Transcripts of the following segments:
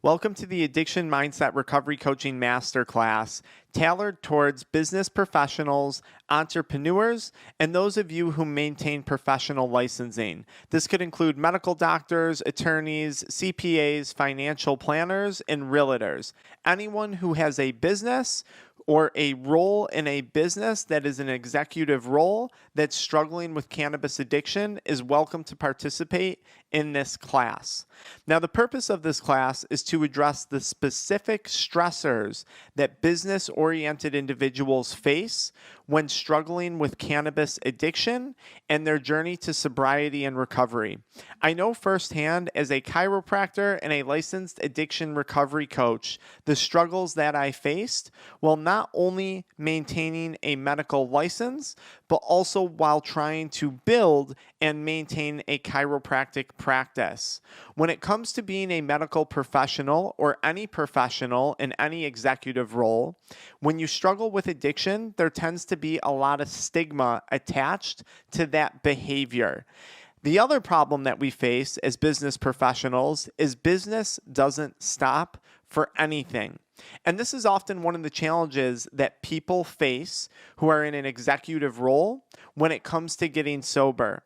Welcome to the Addiction Mindset Recovery Coaching Masterclass, tailored towards business professionals, entrepreneurs, and those of you who maintain professional licensing. This could include medical doctors, attorneys, CPAs, financial planners, and realtors. Anyone who has a business or a role in a business that is an executive role that's struggling with cannabis addiction is welcome to participate in this class. Now, the purpose of this class is to address the specific stressors that business-oriented individuals face when struggling with cannabis addiction and their journey to sobriety and recovery. I know firsthand as a chiropractor and a licensed addiction recovery coach the struggles that I faced while not only maintaining a medical license, but also while trying to build and maintain a chiropractic practice. When it comes to being a medical professional or any professional in any executive role, when you struggle with addiction, there tends to be a lot of stigma attached to that behavior. The other problem that we face as business professionals is business doesn't stop for anything. And this is often one of the challenges that people face who are in an executive role when it comes to getting sober.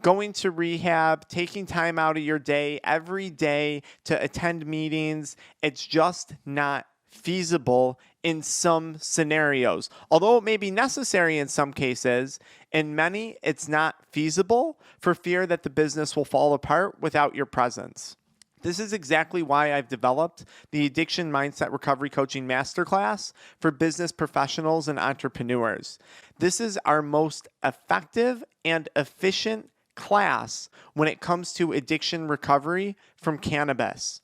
Going to rehab, taking time out of your day every day to attend meetings, it's just not feasible in some scenarios. Although it may be necessary in some cases, in many, it's not feasible for fear that the business will fall apart without your presence. This is exactly why I've developed the Addiction Mindset Recovery Coaching Masterclass for business professionals and entrepreneurs. This is our most effective and efficient class when it comes to addiction recovery from cannabis.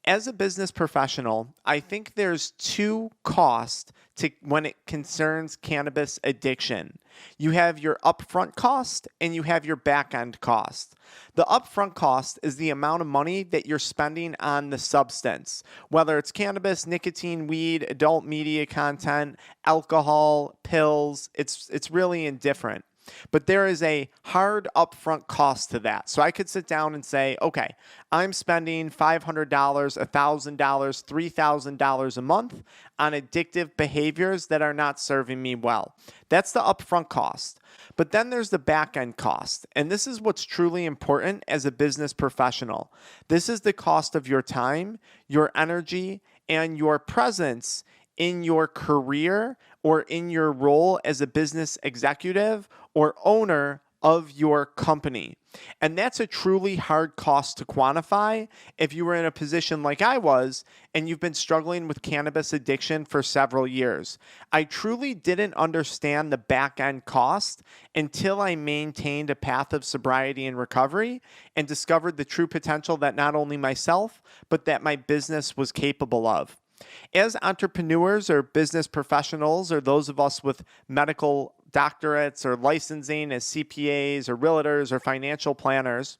As a business professional, I think there's two costs to when it concerns cannabis addiction. You have your upfront cost and you have your back end cost. The upfront cost is the amount of money that you're spending on the substance, whether it's cannabis, nicotine, weed, adult media content, alcohol, pills, it's really indifferent. But there is a hard upfront cost to that. So I could sit down and say, okay, I'm spending $500, $1,000, $3,000 a month on addictive behaviors that are not serving me well. That's the upfront cost. But then there's the back end cost. And this is what's truly important as a business professional. This is the cost of your time, your energy, and your presence in your career or in your role as a business executive or owner of your company. And that's a truly hard cost to quantify if you were in a position like I was and you've been struggling with cannabis addiction for several years. I truly didn't understand the back end cost until I maintained a path of sobriety and recovery and discovered the true potential that not only myself, but that my business was capable of. As entrepreneurs or business professionals, or those of us with medical doctorates or licensing as CPAs or realtors or financial planners,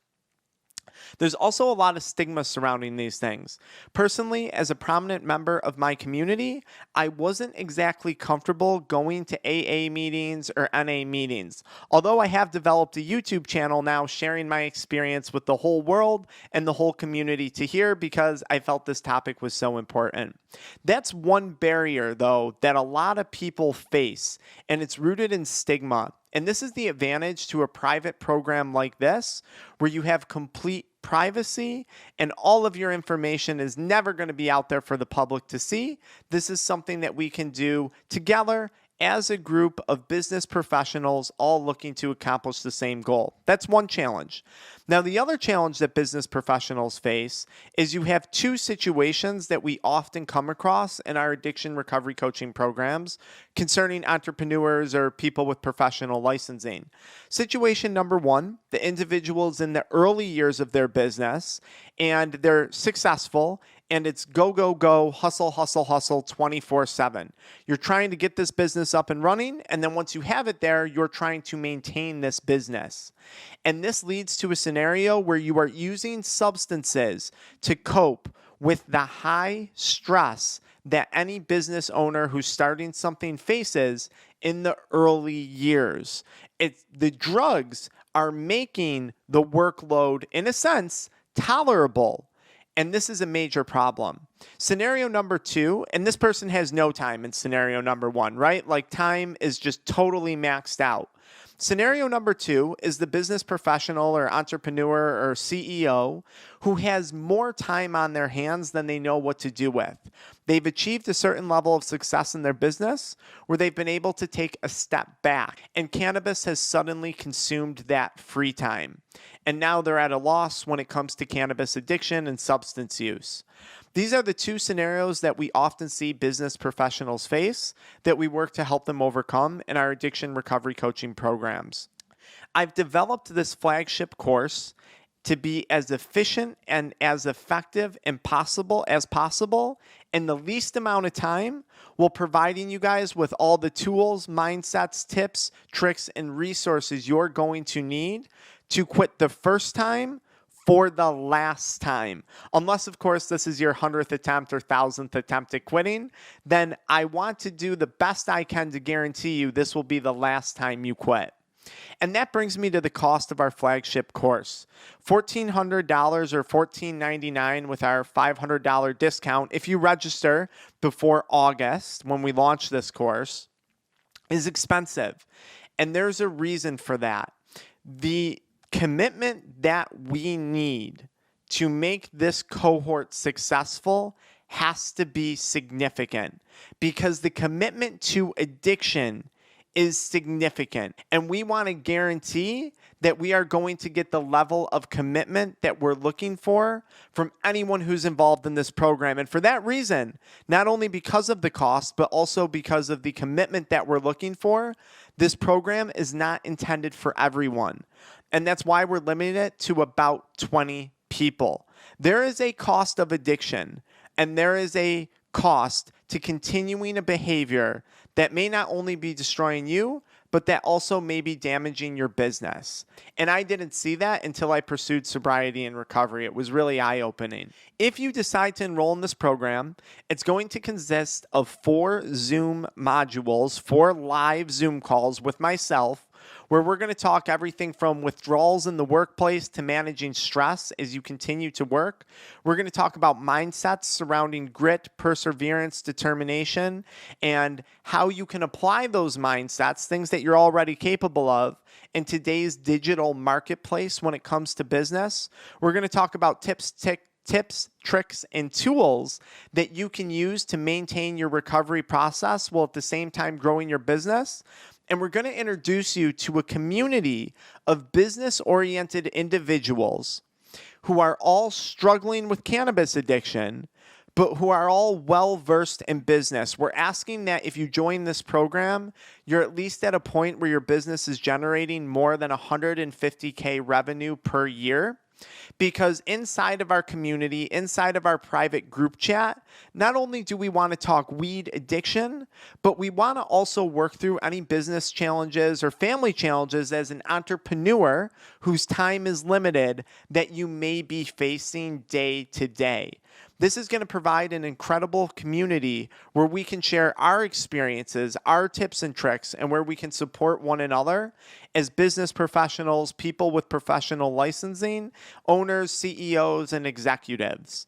there's also a lot of stigma surrounding these things. Personally, as a prominent member of my community, I wasn't exactly comfortable going to AA meetings or NA meetings. Although I have developed a YouTube channel now sharing my experience with the whole world and the whole community to hear because I felt this topic was so important. That's one barrier, though, that a lot of people face, and it's rooted in stigma. And this is the advantage to a private program like this, where you have complete privacy and all of your information is never going to be out there for the public to see. This is something that we can do together as a group of business professionals all looking to accomplish the same goal. That's one challenge. Now, the other challenge that business professionals face is you have two situations that we often come across in our addiction recovery coaching programs concerning entrepreneurs or people with professional licensing. Situation number one, the individual is in the early years of their business and they're successful and it's go, go, go, hustle, hustle, hustle 24/7. You're trying to get this business up and running, and then once you have it there, you're trying to maintain this business. And this leads to a scenario where you are using substances to cope with the high stress that any business owner who's starting something faces in the early years. The drugs are making the workload, in a sense, tolerable. And this is a major problem. Scenario number 2, and this person has no time in scenario number 1, right? Like time is just totally maxed out. Scenario number 2 is the business professional or entrepreneur or CEO who has more time on their hands than they know what to do with. They've achieved a certain level of success in their business where they've been able to take a step back, and cannabis has suddenly consumed that free time. And now they're at a loss when it comes to cannabis addiction and substance use. These are the 2 scenarios that we often see business professionals face that we work to help them overcome in our addiction recovery coaching programs. I've developed this flagship course to be as efficient and as effective and as possible in the least amount of time, while providing you guys with all the tools, mindsets, tips, tricks, and resources you're going to need to quit the first time for the last time. Unless, of course, this is your 100th attempt or 1,000th attempt at quitting, then I want to do the best I can to guarantee you this will be the last time you quit. And that brings me to the cost of our flagship course. $1,400 or $1,499 with our $500 discount if you register before August when we launch this course is expensive. And there's a reason for that. The commitment that we need to make this cohort successful has to be significant, because the commitment to addiction is significant, and we want to guarantee that we are going to get the level of commitment that we're looking for from anyone who's involved in this program. And for that reason, not only because of the cost, but also because of the commitment that we're looking for, this program is not intended for everyone. And that's why we're limiting it to about 20 people. There is a cost of addiction, and there is a cost to continuing a behavior that may not only be destroying you, but that also may be damaging your business. And I didn't see that until I pursued sobriety and recovery. It was really eye-opening. If you decide to enroll in this program, it's going to consist of 4 Zoom modules, 4 live Zoom calls with myself, where we're going to talk everything from withdrawals in the workplace to managing stress as you continue to work. We're going to talk about mindsets surrounding grit, perseverance, determination, and how you can apply those mindsets, things that you're already capable of, in today's digital marketplace when it comes to business. We're going to talk about tips, tricks, and tools that you can use to maintain your recovery process while at the same time growing your business. And we're going to introduce you to a community of business-oriented individuals who are all struggling with cannabis addiction, but who are all well-versed in business. We're asking that if you join this program, you're at least at a point where your business is generating more than $150K revenue per year. Because inside of our community, inside of our private group chat, not only do we want to talk weed addiction, but we want to also work through any business challenges or family challenges as an entrepreneur whose time is limited that you may be facing day to day. This is going to provide an incredible community where we can share our experiences, our tips and tricks, and where we can support one another as business professionals, people with professional licensing, owners, CEOs, and executives.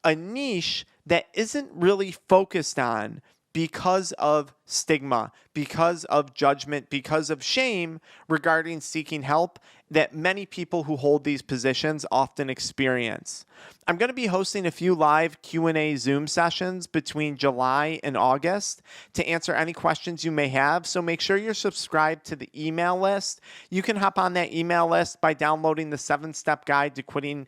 A niche that isn't really focused on because of stigma, because of judgment, because of shame regarding seeking help that many people who hold these positions often experience. I'm going to be hosting a few live Q&A Zoom sessions between July and August to answer any questions you may have, so make sure you're subscribed to the email list. You can hop on that email list by downloading the 7-step guide to quitting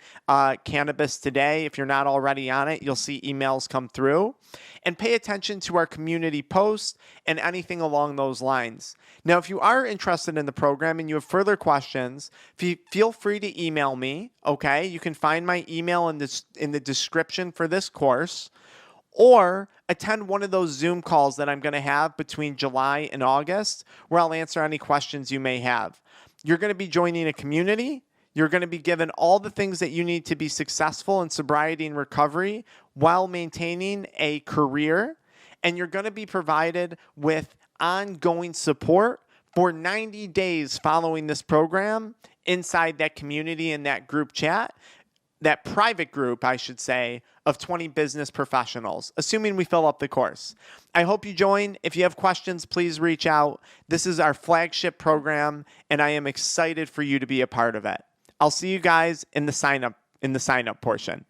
cannabis today. If you're not already on it, you'll see emails come through. And pay attention to our community posts and anything along those lines. Now, if you are interested in the program and you have further questions, feel free to email me, okay? You can find my email in the description for this course, or attend one of those Zoom calls that I'm going to have between July and August where I'll answer any questions you may have. You're going to be joining a community. You're going to be given all the things that you need to be successful in sobriety and recovery while maintaining a career. And you're going to be provided with ongoing support for 90 days following this program inside that community and that group chat, that private group, I should say, of 20 business professionals, assuming we fill up the course. I hope you join. If you have questions, please reach out. This is our flagship program, and I am excited for you to be a part of it. I'll see you guys in the sign up portion.